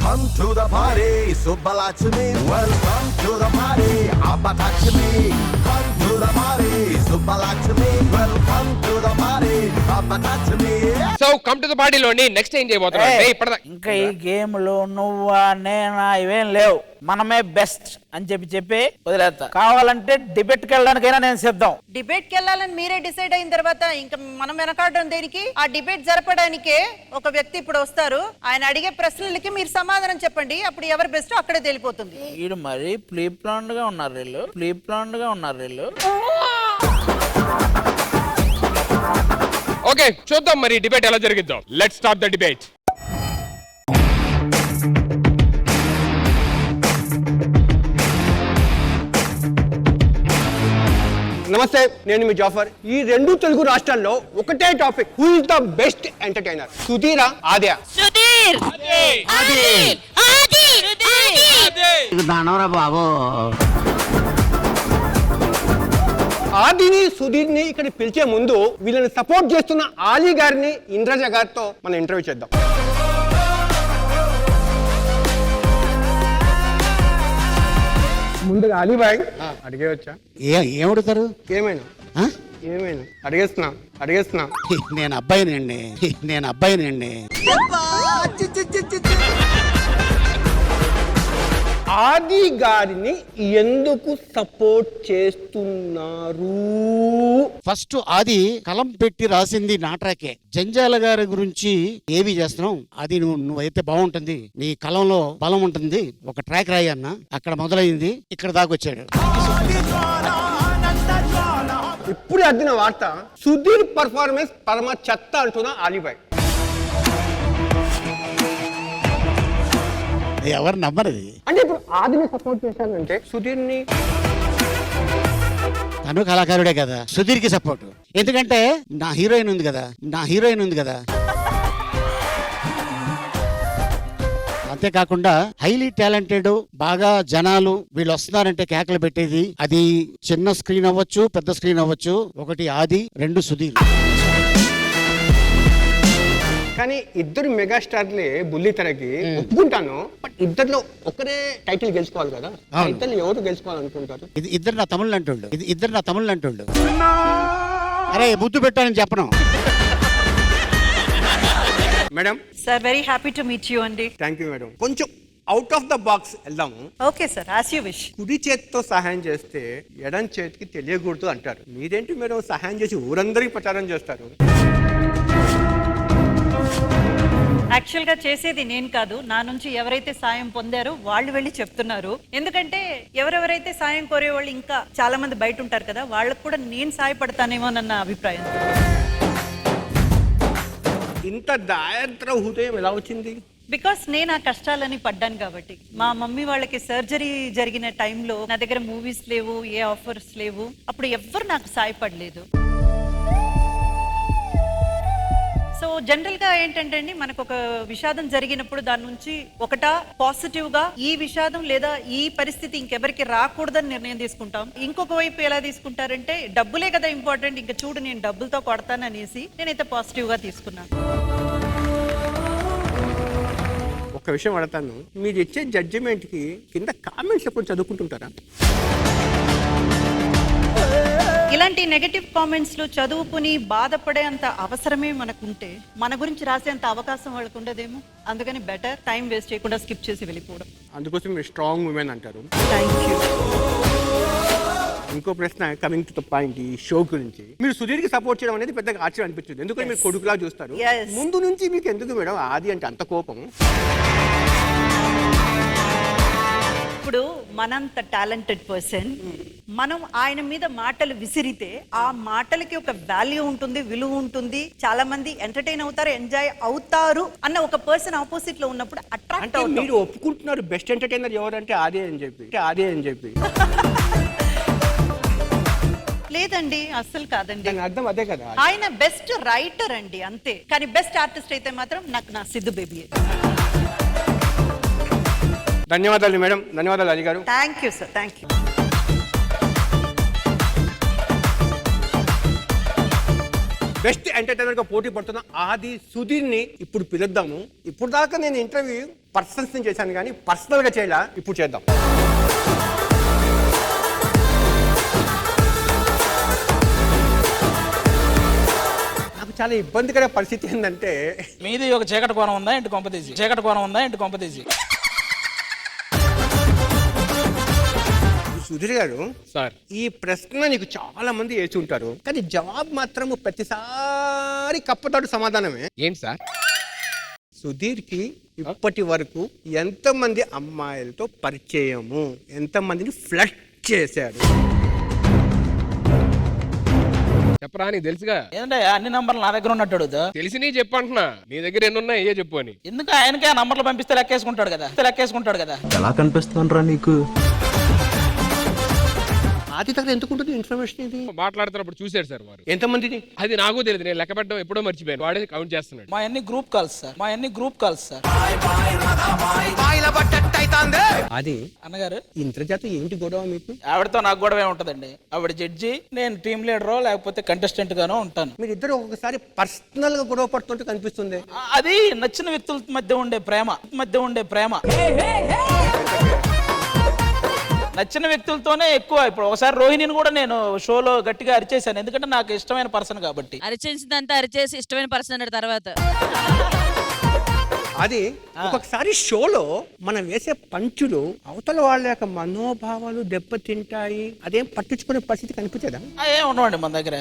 Welcome to the party, Subbalakshmi. Welcome to the party, Abbalakshmi. Come to the party, Subbalakshmi. Welcome to the party, Abbalakshmi. So come to the పార్టీలోని next ఏం చేయబోతున్నాం ఇప్పటిదా ఇంకా ఈ game లో నువ్వా నేనా ఇవేం లేవు, మనమే బెస్ట్ అని చెప్పి వదిలేస్తా. కావాలంటే డిబేట్ కి వెళ్ళడానికైనా నేను సిద్ధం. డిబేట్ కి వెళ్ళాలని మీరే డిసైడ్ అయిన తర్వాత ఇంకా మనం వెనకాడడం దేనికి? ఆ డిబేట్ జరపడానికే ఒక వ్యక్తి ఇప్పుడు వస్తారు. ఆయన అడిగే ప్రశ్నలకి మీరు సమాధానం చెప్పండి. అప్పుడు ఎవరు బెస్ట్ అక్కడే తెలిపోతుంది. వీడు మరీ ప్రీ ప్లాన్డ్ గా ఉన్నారు వీళ్ళు. ఓకే చూద్దాం మరి డిబేట్ ఎలా జరిగిద్దాం. Let's start the debate. నమస్తే, నేను మీ జాఫర్. ఈ రెండు తెలుగు రాష్ట్రాల్లో ఒకటే topic, who is the best entertainer, సుధీరా ఆద్య? ఆదిని సుధీర్ని ఇక్కడ పిలిచే ముందు వీళ్ళని సపోర్ట్ చేస్తున్న ఆలీ గారిని ఇంద్రజ గారితో మనం ఇంటర్వ్యూ చేద్దాం. ముందుగా అలీబాయ్ అడిగేవచ్చా? ఏమడుగుతారు? ఏమైనా అడిగేస్తున్నా. నేను అబ్బాయినండి. ఆది గారిని ఎందుకు సపోర్ట్ చేస్తున్నారు? ఫస్ట్ ఆది కలం పెట్టి రాసింది నాటకే. జంజాల గారి గురించి ఏవి చేస్తున్నావు, అది నువ్వైతే బాగుంటుంది, నీ కలంలో బలం ఉంటుంది, ఒక ట్రాక్ రాయి అన్న. అక్కడ మొదలైంది, ఇక్కడ దాకొచ్చాడు. ఇప్పుడు అద్దిన వార్త, సుధీర్ పర్ఫార్మెన్స్ పరమ చెత్త అంటున్నా అలీబాయ్. ఎవరు నమ్మరది. అంటే ఇప్పుడు ఆదిని సపోర్ట్ చేశానంటే సుధీర్ని, తను కళాకారుడే కదా, సుధీర్కి సపోర్ట్. ఎందుకంటే నా హీరోయిన్ ఉంది కదా. అంతేకాకుండా హైలీ టాలెంటెడ్, బాగా జనాలు వీళ్ళు వస్తున్నారంటే కేకలు పెట్టేది. అది చిన్న స్క్రీన్ అవ్వచ్చు, పెద్ద స్క్రీన్ అవ్వచ్చు. ఒకటి ఆది, రెండు సుధీర్. కానీ ఇద్దరు మెగాస్టార్లే బుల్లి తెరకి ఒప్పుకుంటాను. బట్ ఇద్దరిలో ఒకరే టైటిల్ గెలుచుకోవాలి కదా. టైటిల్ ఎవరు గెలుచుకోవాలనుకుంటారు? ఇద్దరు నా తమిళ అంటుండు. అరే ముద్దు పెట్టానని చెప్పను. Madam sir, very happy to meet you అండి. Thank you madam. కొంచెం అవుట్ ఆఫ్ ద బాక్స్ వెళ్దాము. Okay sir, as you wish. కుడి చేతితో సహాయం చేస్తే ఎడం చేతికి తెలియకూడదు అంటారు. మీరేంటి మేడం సహాయం చేసి ఊరందరికీ ప్రచారం చేస్తారు? యాక్చువల్ గా చేసేది నేను కాదు, నా నుంచి ఎవరైతే సాయం పొందారో వాళ్ళు వెళ్ళి చెప్తున్నారు. ఎందుకంటే ఎవరెవరైతే సాయం కోరే వాళ్ళు ఇంకా చాలా మంది బయట ఉంటారు కదా, వాళ్ళకు కూడా నేను సాయపడతానేమోనన్న అభిప్రాయం. ఇంత దాయంత్ర హృదయం ఎలా వచ్చింది? బికాస్ నేను ఆ కష్టాలని పడ్డాను కాబట్టి. మా మమ్మీ వాళ్ళకి సర్జరీ జరిగిన టైంలో నా దగ్గర మూవీస్ లేవు, ఏ ఆఫర్స్ లేవు. అప్పుడు ఎవ్వరు నాకు సాయపడలేదు. సో జనరల్ గా ఏంటంటే అండి, మనకు ఒక విషాదం జరిగినప్పుడు దాని నుంచి ఒకటా పాజిటివ్ గా ఈ విషాదం లేదా ఈ పరిస్థితి ఇంకెవరికి రాకూడదని నిర్ణయం తీసుకుంటాం. ఇంకొక వైపు ఎలా తీసుకుంటారంటే, డబ్బులే కదా ఇంపార్టెంట్, ఇంకా చూడు నేను డబ్బులతో కొడతాననేసి నేనైతే పాజిటివ్ గా తీసుకున్నాను. ఒక విషయం అడతాను, మీరు ఇచ్చే జడ్జిమెంట్ కి కింద కామెంట్స్ ఎప్పుడు చదువుకుంటుంటారా? ఇలాంటి నెగటివ్ కామెంట్స్ లో చదువుకుని బాధపడే అంత అవసరమే మనకుంటే మన గురించి రాసేంత అవకాశం వాళ్ళకు ఉండదేమో. అందుకని బెటర్ టైం వేస్ట్ చేయకుండా స్కిప్ చేసి వెళ్ళిపోవడం. అందుకోసం మీరు స్ట్రాంగ్ ఉమెన్ అంటారు. Thank you. ఇంకో ప్రశ్న, కమింగ్ టు ద పాయింట్, ఈ షో గురించి. మీరు సుధీర్కి సపోర్ట్ చేయడం అనేది పెద్దగా ఆశ్చర్యం అనిపించింది, ఎందుకంటే మీరు కొడుకులా చూస్తారు. ముందు నుంచి మీకు ఎందుకు మేడం ఆది అంటే అంత కోపం? ఇప్పుడు మనంత టాలెంటెడ్ పర్సన్, మనం ఆయన మీద మాటలు విసిరితే ఆ మాటలకి ఒక వాల్యూ ఉంటుంది, విలువ ఉంటుంది, చాలా మంది ఎంటర్టైన్ అవుతారు, ఎంజాయ్ అవుతారు అన్న ఒక పర్సన్ ఆపోజిట్ లో ఉన్నప్పుడు అట్రాక్ట్ అవుతారు. మీరు ఒప్పుకుంటున్నారు బెస్ట్ ఎంటర్టైనర్ ఎవరంటే ఆదే అని చెప్పి. లేదండి, అస్సలు కాదండి. అర్థం అదే కదా. ఆయన బెస్ట్ రైటర్ అండి, అంతే. కానీ బెస్ట్ ఆర్టిస్ట్ అయితే మాత్రం నాకు నా సిద్ధు బేబీ. ధన్యవాదాలు మేడం. ధన్యవాదాలు అలీ గారు. Thank you sir, thank you. Best entertainer గా పోటీ పడుతున్న ఆది సుధీర్ ని ఇప్పుడు పిలుద్దాము. ఇప్పుడు దాకా నేను ఇంటర్వ్యూ పర్సన్స్ ని చేశాను కానీ పర్సనల్ గా చేయాల. ఇప్పుడు చేద్దాం. నాకు చాలా ఇబ్బందికర పరిస్థితి ఏంటంటే మీది ఒక చీకటి కోణం ఉందా ఇంటి కొంపతీసి, చీకటి కోణం ఉందా ఇంటి కొంపతీసి. సుధీర్ గారు సార్ ఈ ప్రశ్న నీకు చాలా మంది వేసి ఉంటారు కానీ జవాబు మాత్రం ప్రతిసారి కప్పతాడు సమాధానమే. ఏంటి సార్? సుధీర్ కి ఇప్పటి వరకు ఎంతమంది అమ్మాయిలతో పరిచయము, ఎంతమందిని ఫ్లడ్ చేశాడు? చెప్పరా, నీకు తెలుసుగా. ఏంటంటే అన్ని నంబర్లు నా దగ్గర ఉన్నట్టు అడుగుతా. తెలిసి నీ చెప్పు అంటున్నా. నీ దగ్గర ఎన్ని ఉన్నాయి ఏ చెప్పు అని. ఎందుకు ఆయనకే ఆ నంబర్లు పంపిస్తే లెక్కేసుకుంటాడు కదా. ఎలా కనిపిస్తుండ్రా నీకు? ఆది దగ్గర ఎందుకు ఉంటుంది ఇన్ఫర్మేషన్ ఇది? మాట్లాడుతున్నప్పుడు చూసాడు సార్ వారు. ఎంతమందిని? అది నాకు తెలియదు, నేను లెక్క పెట్టడం ఎప్పుడో మర్చిపోయాను. వాడే కౌంట్ చేస్తున్నాడు. మా అన్ని గ్రూప్ కాల్స్ సార్. అది అన్నగారు ఇంద్రజాత ఏంటి గొడవ మీకు? ఆవిడతో నాకు గొడవ ఉంటదండి. ఆవిడ జడ్జి, నేను టీమ్ లీడరో లేకపోతే కంటెస్టెంట్ గానో ఉంటాను. మీరు ఇద్దరు ఒకసారి పర్సనల్ గా గొడవ పడుతుంటే కనిపిస్తుంది. అది నచ్చిన వ్యక్తుల మధ్య ఉండే ప్రేమ. నచ్చిన వ్యక్తులతోనే ఎక్కువ. ఇప్పుడు ఒకసారి రోహిణిని కూడా నేను షోలో గట్టిగా అరిచేశాను, ఎందుకంటే నాకు ఇష్టమైన పర్సన్ కాబట్టి. అరిచేసిందంతా అరిచేసి ఇష్టమైన పర్సన్ అన్నాడు తర్వాత. అది ఒక్కొక్కసారి షోలో మనం వేసే పంచులు అవతల వాళ్ళ యొక్క మనోభావాలు దెబ్బతింటాయి. అదేం పట్టించుకునే పరిస్థితి కనిపించదా? ఏం ఉండవండి మన దగ్గర.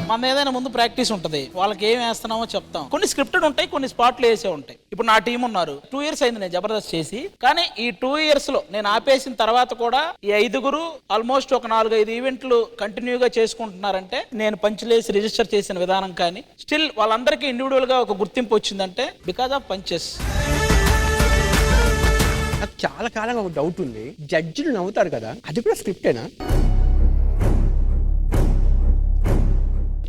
మన ఏదైనా ముందు ప్రాక్టీస్ ఉంటుంది, వాళ్ళకి ఏం వేస్తున్నామో చెప్తాం. కొన్ని స్క్రిప్టెడ్ ఉంటాయి, కొన్ని స్పాట్లు వేసే ఉంటాయి. ఇప్పుడు నా టీం ఉన్నారు, 2 years అయింది నేను జబర్దస్త్ చేసి. కానీ ఈ 2 years లో నేను ఆపేసిన తర్వాత కూడా ఈ 5 ఆల్మోస్ట్ ఒక 4-5 ఈవెంట్లు కంటిన్యూగా చేసుకుంటున్నారంటే నేను పంచులేసి రిజిస్టర్ చేసిన విధానం కానీ స్టిల్ వాళ్ళందరికీ ఇండివిజువల్ గా ఒక గుర్తింపు వచ్చిందంటే బికాస్ ఆఫ్ పంచెస్. నాకు చాలా కాలంగా ఒక డౌట్ ఉంది, జడ్జిలు నవ్వుతారు కదా, అది కూడా స్క్రిప్టేనా?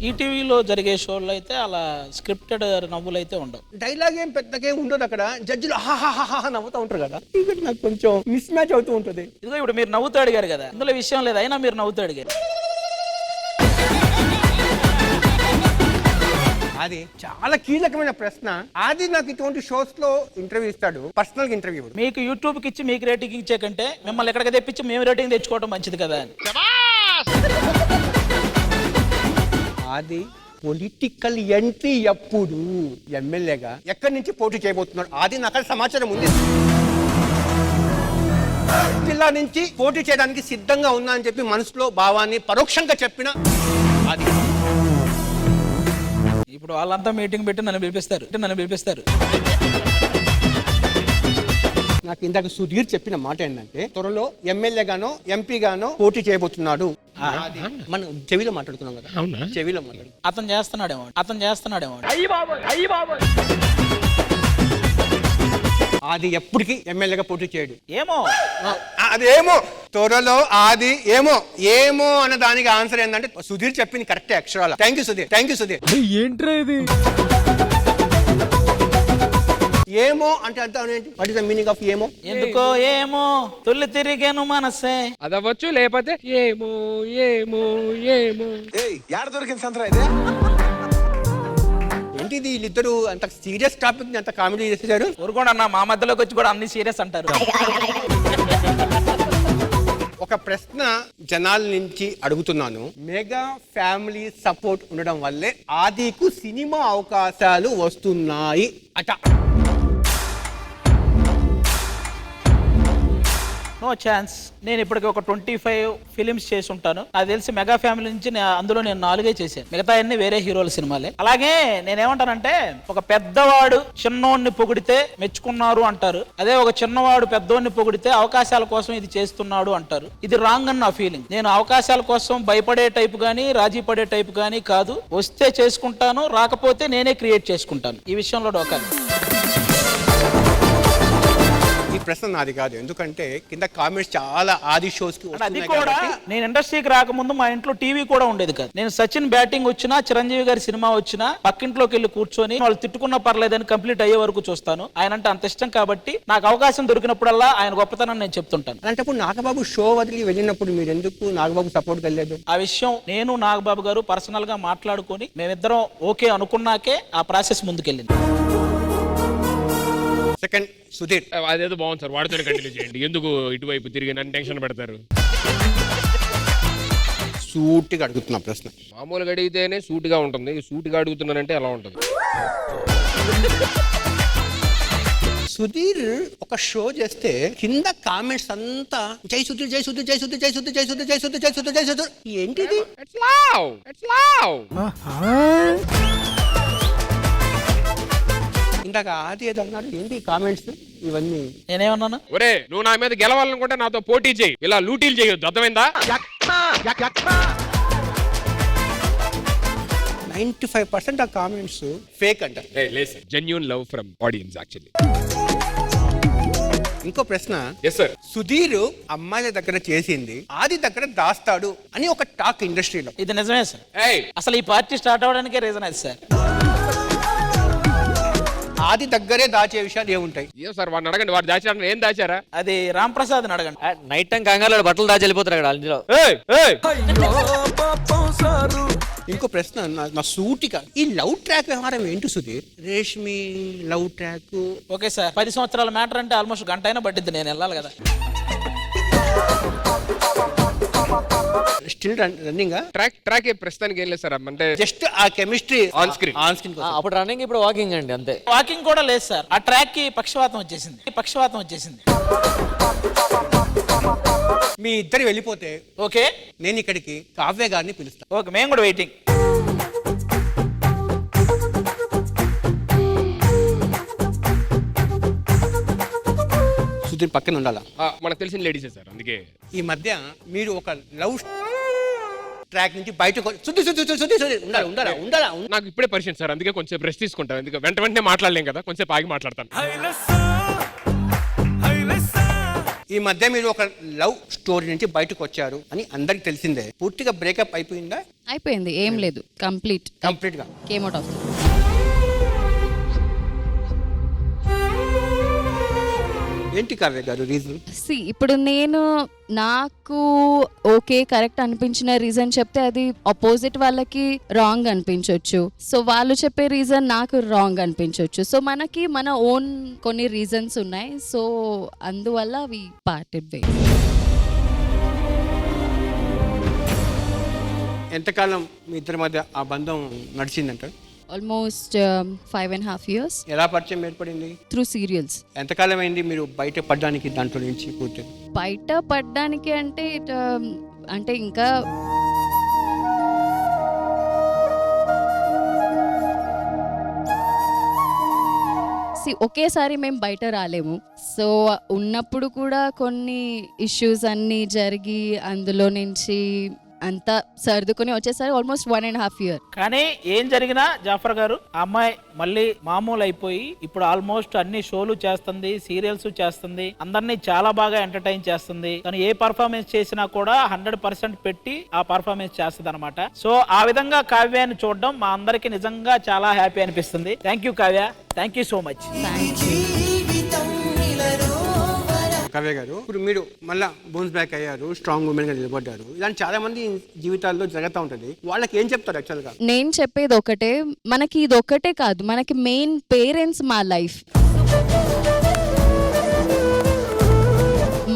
ఈటీవీలో జరిగే షోల్లో అయితే అలా స్క్రిప్టెడ్ నవ్వులు అయితే ఉండవు. డైలాగ్ ఏం పెద్దగా ఉండదు అక్కడ, జడ్జిలు హాహాహా నవ్వుతూ ఉంటారు కదా, ఇక్కడ నాకు కొంచెం మిస్ మ్యాచ్ అవుతూ ఉంటుంది. ఇదిగో ఇప్పుడు మీరు నవ్వుతూ అడిగారు కదా, ఇందులో విషయం లేదు, అయినా మీరు నవ్వుతూ అడిగారు. అది చాలా కీలకమైన ప్రశ్న. అది నాకు ఇటువంటి షోస్ లో ఇంటర్వ్యూ ఇస్తాడు, పర్సనల్ ఇంటర్వ్యూ. మీకు యూట్యూబ్ కి ఇచ్చి మీకు రేటింగ్ ఇచ్చే కంటే మిమ్మల్ని ఎక్కడికి తెప్పించి మేము రేటింగ్ తెచ్చుకోవడం మంచిది కదా అని. అది పొలిటికల్ ఎంట్రీ ఎప్పుడు ఎమ్మెల్యేగా ఎక్కడి నుంచి పోటీ చేయబోతున్నాడు? అది నాకు సమాచారం ఉంది. జిల్లా నుంచి పోటీ చేయడానికి సిద్ధంగా ఉన్నా అని చెప్పి మనసులో భావాన్ని పరోక్షంగా చెప్పిన అది. ఇప్పుడు వాళ్ళంతా మీటింగ్ పెట్టి నన్ను పిలిపిస్తారు. నాకు ఇందాక సుధీర్ చెప్పిన మాట ఏంటంటే త్వరలో ఎమ్మెల్యేగానో ఎంపీగానో పోటీ చేయబోతున్నాడు. మనం చెవిలో మాట్లాడుతున్నాం కదా, చెవిలో మాట్లాడు. అతను చేస్తున్నాడేమో. అది ఎప్పటికీ ఎమ్మెల్యేగా పోటీ చేయడు. ఏమో అదేమో త్వరలో అది ఏమో అన్న దానికి ఆన్సర్ ఏంటంటే సుధీర్ చెప్పింది కరెక్టే అక్షరాల. Thank you Sudheer. ఏంట్రా ఇది? ఏమో అంటే అర్థం ఏంటి? What is the meaning of ఏమో? ఎందుకో ఏమో తొలి తిరిగాను మనసే. అదవచ్చు, లేకపోతే ఏమో. యాడ దొరికింది సంతరా ఇది? ఏంటిది వీళ్ళిద్దరు అంత సీరియస్ టాపిక్ అంత కామెడీ చేసేసారు? ఊరుకోండి అన్న, మా మధ్యలోకి వచ్చి కూడా అన్ని సీరియస్ అంటారు. ఒక ప్రశ్న జనాల నుంచి అడుగుతున్నాను. మెగా ఫ్యామిలీ సపోర్ట్ ఉండడం వల్లే ఆదికు సినిమా అవకాశాలు వస్తున్నాయి అట. No chance. నేను ఇప్పటికి ఒక 25 ఫిలిమ్స్ చేసి ఉంటాను. నాకు తెలిసి మెగా ఫ్యామిలీ నుంచి అందులో నేను 4 చేశాను. మిగతా అన్ని వేరే హీరోల సినిమాలే. అలాగే నేనేమంటానంటే, ఒక పెద్దవాడు చిన్నోడిని పొగిడితే మెచ్చుకున్నారు అంటారు, అదే ఒక చిన్నవాడు పెద్దోడిని పొగిడితే అవకాశాల కోసం ఇది చేస్తున్నాడు అంటారు. ఇది రాంగ్ అని నా ఫీలింగ్. నేను అవకాశాల కోసం భయపడే టైపు గానీ రాజీ పడే టైపు గానీ కాదు. వస్తే చేసుకుంటాను, రాకపోతే నేనే క్రియేట్ చేసుకుంటాను. ఈ విషయంలో డోకాలి. ఈ ప్రశ్న నాది కాదు, ఎందుకంటే కింద కామెంట్స్ చాలా ఆది షోస్ కి అది వస్తున్నాయి కూడా కాబట్టి. నేను ఇండస్ట్రీకి రాకముందు మా ఇంట్లో టీవీ కూడా ఉండేది కాదు. నేను సచిన్ బ్యాటింగ్ వచ్చినా, చిరంజీవి గారి సినిమా వచ్చినా పక్కింట్లోకి వెళ్ళి కూర్చొని వాళ్ళు తిట్టుకున్నా పర్లేదని కంప్లీట్ అయ్యే వరకు చూస్తాను. ఆయన అంటే అంత ఇష్టం కాబట్టి నాకు అవకాశం దొరికినప్పుడల్లా ఆయన గొప్పతనం నేను చెప్తుంటాను. అలాంటప్పుడు నాగబాబు షో వదిలి వెళ్ళినప్పుడు మీరు ఎందుకు నాగబాబు సపోర్ట్ వెళ్ళలేదు? ఆ విషయం నేను నాగబాబు గారు పర్సనల్ గా మాట్లాడుకొని మేమిద్దరం ఓకే అనుకున్నాకే ఆ ప్రాసెస్ ముందుకెళ్ళింది. సెకండ్ సుధీర్. అదేదో బాగుంది సార్, వాడితోనే కంటిన్యూ చేయండి. ఎందుకు ఇటువైపు తిరిగి నన్ను టెన్షన్ పెడతారు? సూటిగా అడుగుతున్నా ప్రశ్న. మామూలుగా అడిగితేనే సూటిగా ఉంటుంది, సూటిగా అడుగుతున్నానంటే ఎలా ఉంటుంది? సుధీర్ ఒక షో చేస్తే కింద కామెంట్స్ అంతా జై సుధీర్, జై సుధీర్, జై సుధీర్, జై సుధీర్, జై సుధీర్, జై సుధీర్, జై సుధీర్, జై సుధీర్. ఏంటిది? It's loud! It's loud! ఇందాక ఆది ఏదో అన్నారు, ఏంటి కామెంట్స్ ఇవన్నీ? నేనేమన్నాను? ఒరే, నువ్వు నా మీద గెలవాలనుకుంటే నాతో పోటీ చేయి, ఇలా లూటీలు చేయొద్దు, అర్థమైందా? 95% ఆ కామెంట్స్ ఫేక్ అంట. Genuine love from audience actually. ఇంకో ప్రశ్న. Yes sir. సుధీర్ అమ్మాయిల దగ్గర చేసింది ఆది దగ్గర దాస్తాడు అని ఒక టాక్ ఇండస్ట్రీలో. ఇది నిజమే సార్. ఏయ్, అసలు ఈ పార్టీ స్టార్ట్ అవడానికే రీజన్ అది సార్. ఆది దగ్గరే దాచే విషయాలు ఏముంటాయి? ఏం సార్, వాడిని అడగండి, వాడు దాచారని. ఏం దాచారా? అది రామ్ ప్రసాద్ అడగండి. నైట్ టైం కంగారు బట్టలు దాచి వెళ్ళిపోతారు అక్కడ అందులో. ఏయ్, ఏయ్. ఇంకో ప్రశ్న నా సూటిగా, ఈ లవ్ ట్రాక్ వ్యవహారం ఏంటి Sudheer? Reshmi love track. Okay sir, 10 సంవత్సరాల మ్యాటర్ అంటే ఆల్మోస్ట్ గంట అయినా పట్టిద్ది, నేను వెళ్ళాలి కదా. Still running. ట్రాక్ ప్రస్తుతానికి ఏం లేదు సార్, అంటే జస్ట్ ఆ కెమిస్ట్రీ ఆన్ స్క్రీన్. అప్పుడు రన్నింగ్, ఇప్పుడు వాకింగ్ అండి అంతే. వాకింగ్ కూడా లేదు సార్. ఆ ట్రాక్ కి పక్షవాతం వచ్చేసింది. మీ ఇద్దరు వెళ్ళిపోతే ఓకే, నేను ఇక్కడికి కావ్య గారిని పిలుస్తాను. ఓకే, మేము కూడా వెయిటింగ్. సుధీర్ పక్కన ఉండాలా? మనకు తెలిసిన లేడీసే సార్, అందుకే. ఈ మధ్య మీరు ఒక లవ్ ట్రాక్ నుంచి బయటకు ఉండాలా? నాకు ఇప్పుడే పరిచయం సార్, అందుకే కొంచెం రెస్ట్ తీసుకుంటాను. ఎందుకంటే వెంటనే మాట్లాడలేం కదా, కొంచెం ఆగి మాట్లాడతాను. ఈ మధ్య మీరు ఒక లవ్ స్టోరీ నుంచి బయటకు వచ్చారు అని అందరికి తెలిసిందే. పూర్తిగా బ్రేకప్ అయిపోయిందా? అయిపోయింది, ఏం లేదు, కంప్లీట్ గా కేమ్ అవుట్ ఆఫ్. ఏంటి కావ్య గారు రీజన్? ఇప్పుడు నేను నాకు ఓకే కరెక్ట్ అనిపించిన రీజన్ చెప్తే అది అపోజిట్ వాళ్ళకి రాంగ్ అనిపించవచ్చు. సో వాళ్ళు చెప్పే రీజన్ నాకు రాంగ్ అనిపించవచ్చు. సో మనకి మన ఓన్ కొన్ని రీజన్స్ ఉన్నాయి. సో అందువల్ల వి పార్టెడ్ వే. ఎంతకాలం మీ ఇద్దరి మధ్య ఆ బంధం నడిచిందంట? Almost 5.5 years. ఎలా పరిచయం ఏర్పడింది? Through serials. ఎంతకాలం అయింది మీరు బయట పడ్డానికి దాంట్లో నుంచి? పూర్తిగా బయట పడ్డానికి అంటే ఇంకా ఒకేసారి మేము బయట రాలేము. సో ఉన్నప్పుడు కూడా కొన్ని ఇష్యూస్ అన్నీ జరిగి అందులో నుంచి అంతా సర్దుకుని వచ్చేసరి ఆల్మోస్ట్ 1.5 years. కానీ ఏం జరిగినా జాఫర్ గారు, ఆ అమ్మాయి మళ్ళీ మామూలు అయిపోయి ఇప్పుడు ఆల్మోస్ట్ అన్ని షోలు చేస్తుంది, సీరియల్స్ చేస్తుంది, అందరినీ చాలా బాగా ఎంటర్టైన్ చేస్తుంది. తను ఏ పర్ఫార్మెన్స్ చేసినా కూడా 100% పెట్టి ఆ పర్ఫార్మెన్స్ చేస్తుంది అనమాట. సో ఆ విధంగా కావ్యాన్ని చూడడం మా అందరికి నిజంగా చాలా హ్యాపీ అనిపిస్తుంది. Thank you Kavya, thank you so much. Kavya గారు, ఇప్పుడు మీరు మళ్ళా బౌన్స్ బ్యాక్ అయ్యారు, స్ట్రాంగ్ ఉమెన్ గా నిలబడ్డారు. ఇలాంటి చాలా మంది జీవితాల్లో జరుగుతూ ఉంటది. వాళ్ళకి ఏం చెప్తారు యాక్చువల్ గా? నేను చెప్పేది ఒకటే, మనకి ఇది ఒకటే కాదు, మనకి మెయిన్ పేరెంట్స్ మా లైఫ్.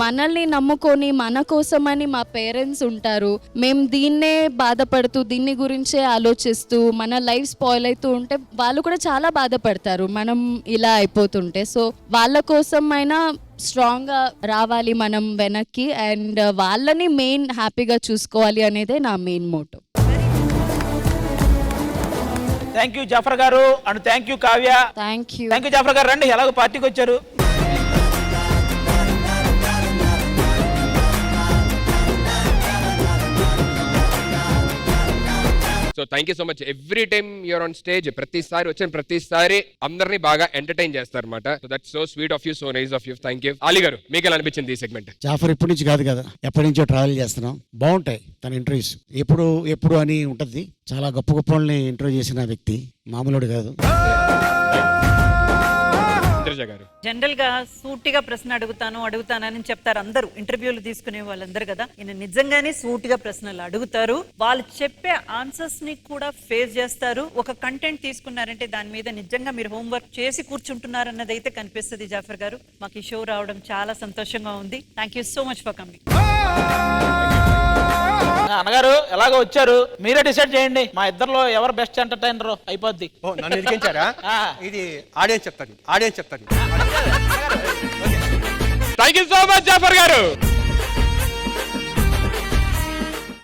మనల్ని నమ్ముకొని మన కోసమని మా పేరెంట్స్ ఉంటారు. మేము దీన్నే బాధపడుతూ దీన్ని గురించే ఆలోచిస్తూ మన లైఫ్ స్పాయిల్ అవుతూ ఉంటే వాళ్ళు కూడా చాలా బాధపడతారు మనం ఇలా అయిపోతుంటే. సో వాళ్ళ కోసమైనా స్ట్రాంగ్గా రావాలి మనం వెనక్కి, అండ్ వాళ్ళని మెయిన్ హ్యాపీగా చూసుకోవాలి అనేదే నా main motto. Thank you Jafar garu and thank you Kavya. Thank you Jafar garu. రండి, ఎలాగో పార్టీకి వచ్చారు. So thank you so much. Every time you're on stage, ప్రతిసారి వచ్చిన ప్రతిసారి అందరినీ బాగా ఎంటర్టైన్ చేస్తారన్నమాట. So that's so sweet of you, so nice of you. Thank you. Ali garu, మీకు ఎలా అనిపించింది ఈ సెగ్మెంట్? జాఫర్ ఇప్పటి నుంచి కాదు కదా, ఎప్పటి నుంచో ట్రావెల్ చేస్తున్నాం. బాగుంటాయి తన ఇంటర్వ్యూస్. ఎప్పుడు అని ఉంటది. చాలా గొప్ప గొప్ప వాళ్ళని ఇంటర్వ్యూ చేసిన వ్యక్తి, మామూలుడు కాదు. ఇంద్రజ గారు, జనరల్ గా సూటిగా ప్రశ్న అడుగుతానని చెప్తారు అందరూ, ఇంటర్వ్యూలు తీసుకునే వాళ్ళందరూ కదా. ఈయన నిజంగానే సూటిగా ప్రశ్నలు అడుగుతారు, వాళ్ళు చెప్పే ఆన్సర్స్ ని కూడా ఫేస్ చేస్తారు. ఒక కంటెంట్ తీసుకున్నారంటే దాని మీద నిజంగా మీరు హోంవర్క్ చేసి కూర్చుంటున్నారు అన్నది అయితే కనిపిస్తుంది. జాఫర్ గారు, మాకు ఈ షో రావడం చాలా సంతోషంగా ఉంది. Thank you so much for coming. అన్నగారు ఎలాగో వచ్చారు, మీరే డిసైడ్ చేయండి మా ఇద్దరిలో ఎవరు బెస్ట్ ఎంటర్టైనర్ అయిపోద్ది. ఓ, నన్ను ఇరికించారా? ఇది ఆడియన్స్ చెప్తాను. Thank you so much Jafar గారు.